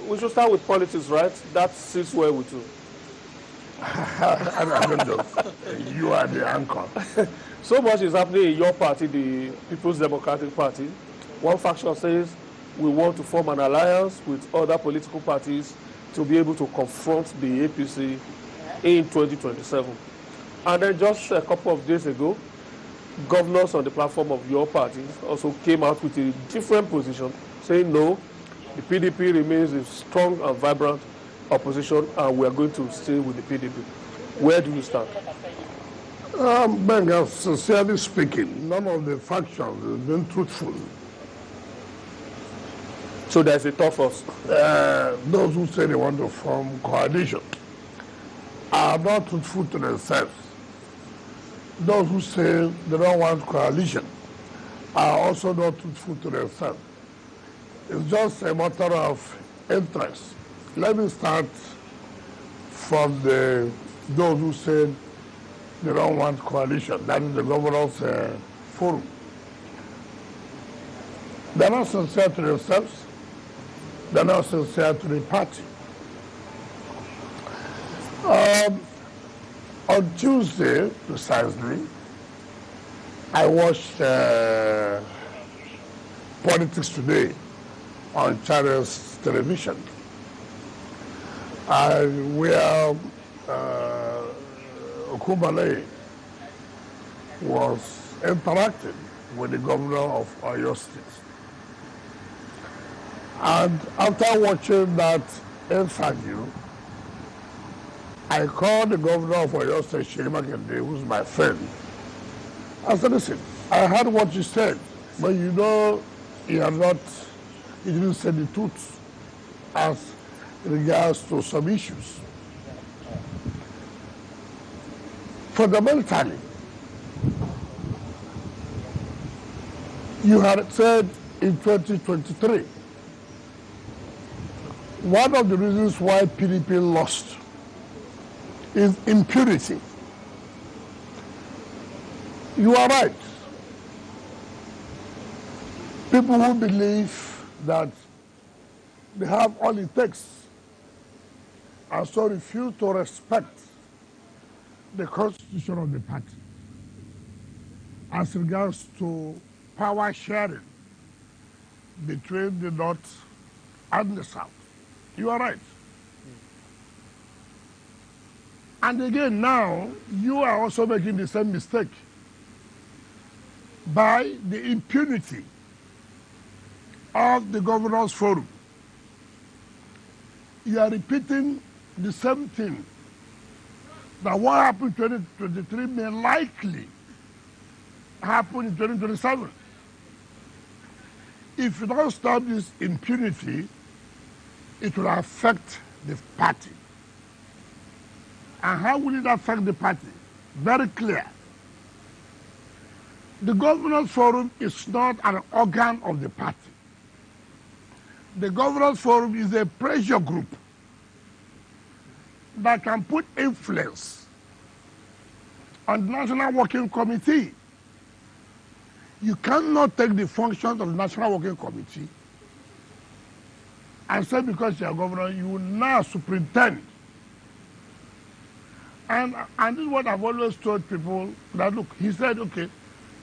we should start with politics, right? That sits well with you. I don't know. You are the anchor. So much is happening in your party, the People's Democratic Party. One faction says we want to form an alliance with other political parties to be able to confront the APC in 2027. And then just a couple of days ago, governors on the platform of your party also came out with a different position, saying no, the PDP remains a strong and vibrant opposition and we are going to stay with the PDP. Where do you stand? Benga, sincerely speaking, none of the factions has been truthful. So there's a tough us. Those who say they want to form coalition are not truthful to themselves. Those who say they don't want coalition are also not truthful to themselves. It's just a matter of interest. Let me start from those who said they don't want coalition. That is the governors' forum. They're not sincere to themselves. They're not sincere to the party. On Tuesday, precisely, I watched Politics Today on Channels Television, where Okumale was interacting with the governor of Oyo State. And after watching that interview, I called the governor of Oyo State, Sheikh Makinde, who's my friend. I said, listen, I heard what you said, but you know you didn't say the truth as regards to some issues. Fundamentally, you had said in 2023, one of the reasons why PDP lost is impunity. You are right. People who believe that they have all it takes and so refuse to respect the constitution of the party as regards to power sharing between the North and the South. You are right. And again, now, you are also making the same mistake by the impunity of the Governors' Forum. You are repeating the same thing, that what happened in 2023 may likely happen in 2027. If you don't stop this impunity, it will affect the party. And how will it affect the party? Very clear. The Governors' Forum is not an organ of the party. The Governors' Forum is a pressure group that can put influence on the National Working Committee. You cannot take the functions of the National Working Committee and say because you are governor, you will now superintend. And this is what I've always told people, that look, he said, okay,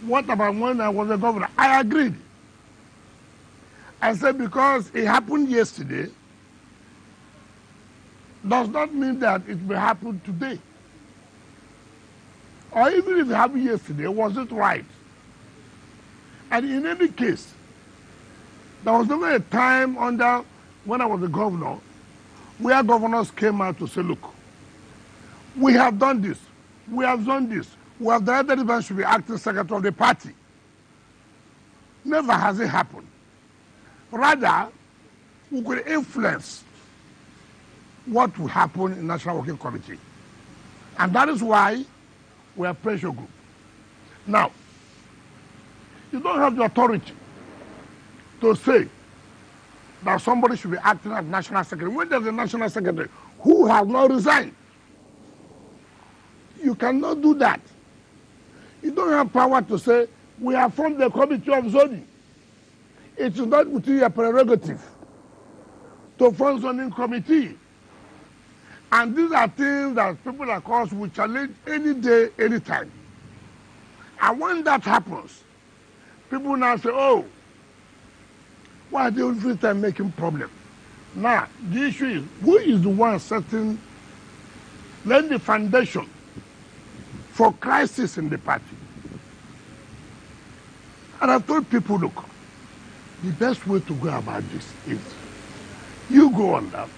what about when I was a governor? I agreed. I said because it happened yesterday, does not mean that it will happen today. Or even if it happened yesterday, was it right? And in any case, there was never a time when I was a governor, where governors came out to say, look, we have done this, we have done this, we have directed the should be acting secretary of the party. Never has it happened. Rather, we could influence what will happen in National Working Committee. And that is why we are pressure group. Now, you don't have the authority to say that somebody should be acting as national secretary. When there's a national secretary who has not resigned, you cannot do that. You don't have power to say, we have formed the committee of zoning. It is not within your prerogative to functioning committee. And these are things that people like us will challenge any day, anytime. And when that happens, people now say, oh, why are they every time making problem? Now, the issue is, who is the one laying the foundation for crisis in the party? And I told people, look, the best way to go about this is you go on that,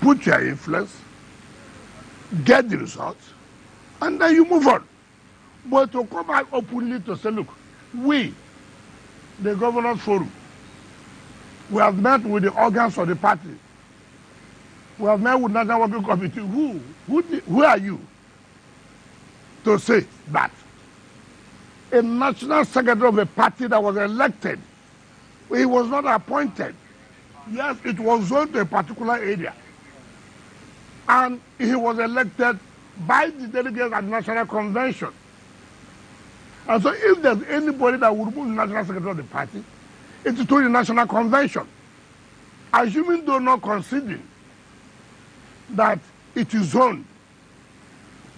put your influence, get the results, and then you move on. But to come out openly to say, look, we, the Governors Forum, we have met with the organs of the party. We have met with National Working Committee. Who are you to say that? A national secretary of a party that was elected, he was not appointed. Yes, it was zoned to a particular area. And he was elected by the delegates at the National Convention. And so if there's anybody that would remove the national secretary of the party, it's through the National Convention. Assuming though not conceding that it is zoned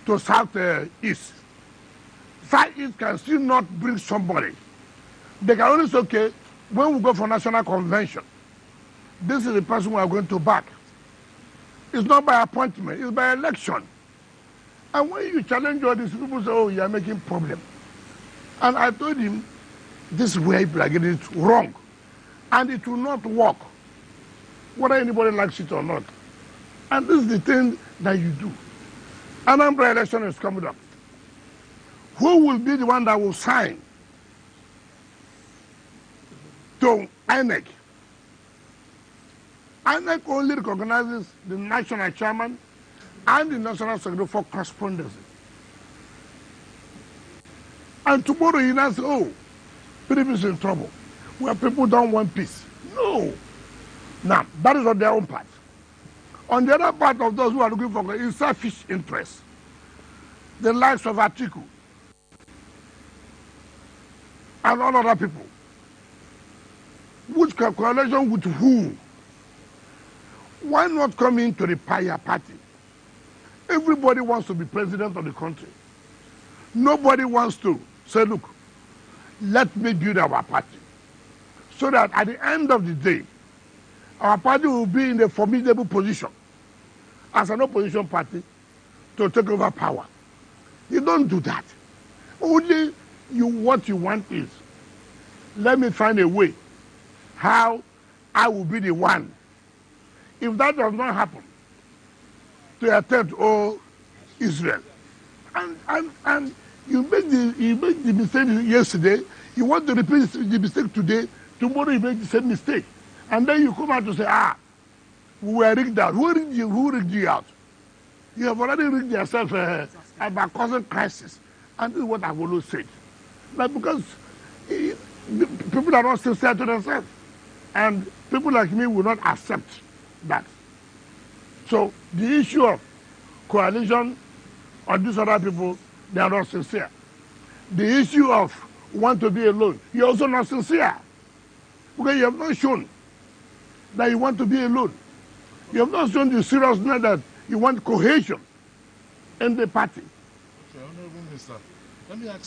to South-East. South-East can still not bring somebody. They can only say, okay, when we go for National Convention, this is the person we are going to back. It's not by appointment, it's by election. And when you challenge all these people, say, oh, you are making problem. And I told him, this is where people are getting it wrong. And it will not work, whether anybody likes it or not. And this is the thing that you do. Anambra election is coming up. Who will be the one that will sign to INEC? INEC only recognizes the national chairman and the national secretary for correspondence. And tomorrow you now say, oh, PDP is in trouble, where people don't want peace. No. Now, that is on their own part. On the other part of those who are looking for is selfish interest, the likes of Atiku and all other people. Which coalition with who? Why not come into the Paya party? Everybody wants to be president of the country. Nobody wants to say, look, let me build our party. So that at the end of the day, our party will be in a formidable position as an opposition party to take over power. You don't do that. Only what you want is, let me find a way how I will be the one. If that does not happen, to attempt all Israel. And you make the mistake yesterday, you want to repeat the mistake today, tomorrow you make the same mistake. And then you come out to say, we were rigged out. Who rigged you out? You have already rigged yourself by causing crisis. And this is what I've always said. Like, because people are not sincere to themselves. And people like me will not accept that. So the issue of coalition on these other people, they are not sincere. The issue of want to be alone, you're also not sincere. Because you have not shown that you want to be alone. You have not shown the seriousness that you want cohesion in the party. Okay, Honorable Minister, let me ask